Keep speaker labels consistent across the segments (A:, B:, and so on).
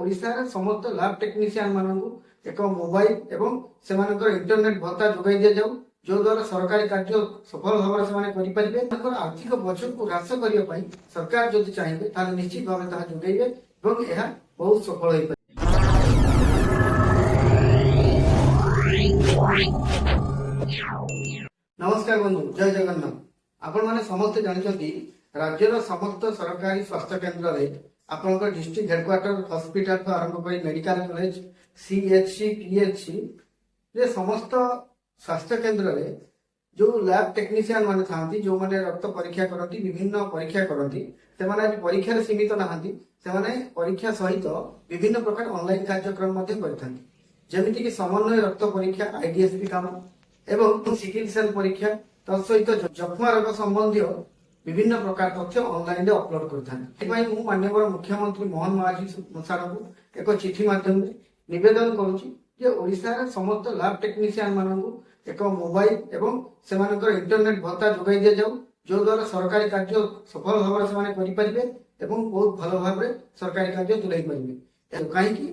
A: ओडिशार समस्त lab technician मानू एक मोबाइल एवं से इंटरनेट भत्ता जोगाई दि जाऊ जो द्वारा सरकारी कार्य सफल भाव से करें आर्थिक बोझ को ह्रास करने सरकार जदि चाहिए निश्चित भाव जोगेबे बहुत सफल हो। नमस्कार बंधु, जय जगन्नाथ। आपण मैंने समस्ते जानते राज्यर समस्त सरकारी स्वास्थ्य केन्द्र में आपंकर डिस्ट्रिक्ट हेडक्वार्टर हॉस्पिटल आरंभ कर मेडिकल कॉलेज सीएचसी पीएचसी रे समस्त स्वास्थ्य केन्द्र में जो लैब टेक्नीशियन माने थांती जो माने रक्त परीक्षा करती विभिन्न परीक्षा करती से परीक्षा सीमित नहांती से परीक्षा सहित विभिन्न प्रकार ऑनलाइन कार्यक्रम जमीती कि समन्वय रक्त परीक्षा आईडीएसपी काम एवं सिकिल सेल परीक्षा तत्सहित जक्ष्मा रोग संबंधी विभिन्न प्रकार तथ्य ऑनलाइन अपलोड करते माननीय मुख्यमंत्री मोहन महाजी सार को एक चिठी माध्यम निवेदन करुशार समस्त लैब टेक्नीशियन मानू एक मोबाइल एवं से इंटरनेट भत्ता जोगाई दि जाऊ जो द्वारा सरकारी कार्य सफल भाव से करें बहुत भल भाव सरकारी कार्य तुलाई पारे। कहीं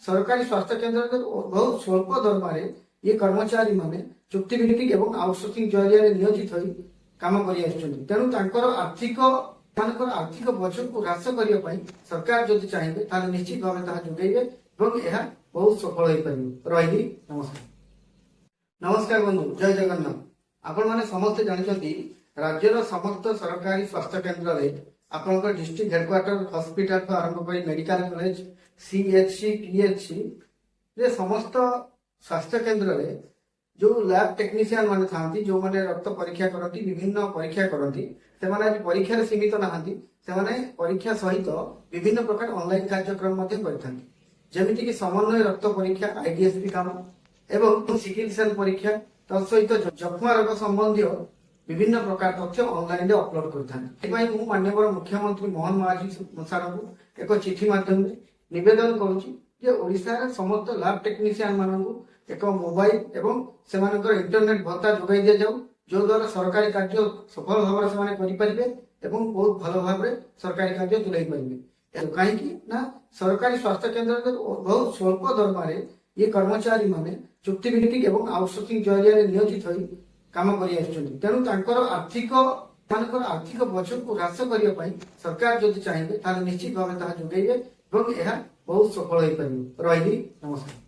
A: सरकारी स्वास्थ्य केन्द्र बहुत स्वल्प दरमा ये कर्मचारी माने चुक्तिभित्तिक एवं आउटसोर्सिंग जरिया नियोजित हो काम कर आर्थिक बोझ को ह्रास करने सरकार जदि चाहिए निश्चित भाव जोगेबे बहुत सफल हो। रही नमस्कार। नमस्कार बंधु, जय जगन्नाथ। आपण मैंने समस्ते जानते राज्यर समस्त सरकारी स्वास्थ्य केन्द्र में आपंकर डिस्ट्रिक्ट हेडक्वार्टर हॉस्पिटल आरंभ कर मेडिकल कॉलेज सीएचसी पीएचसी रे समस्त स्वास्थ्य केन्द्र में जो लैब टेक्नीशियन माने थांती जो माने रक्त परीक्षा करती विभिन्न परीक्षा करती से परीक्षा सीमित नहांती से परीक्षा सहित विभिन्न प्रकार ऑनलाइन कार्यक्रम जमीती कि समन्वय रक्त परीक्षा आईडीएसपी काम एवं सिकिल सेल परीक्षा तत्सहित जक्ष्मा रोग संबंधी विभिन्न प्रकार तथ्य ऑनलाइन अपलोड करते माननीय मुख्यमंत्री मोहन महाजी सार को एक चिठी माध्यम निवेदन करुशार समस्त लैब टेक्नीशियन मानू एक मोबाइल एवं से इंटरनेट भत्ता जोगाई दि जाऊ जो द्वारा सरकारी कार्य सफल भाव से करें बहुत भल भाव सरकारी कार्य तुलाई पारे। कहीं सरकारी स्वास्थ्य केन्द्र बहुत स्वल्प दरमा ये कर्मचारी माने चुक्तिभित्तिक एवं आउटसोर्सिंग जरिया नियोजित हो काम कर आर्थिक बोझ को ह्रास करने सरकार जदि चाहिए निश्चित भाव जोगेबे बहुत सफल हो। रही नमस्कार।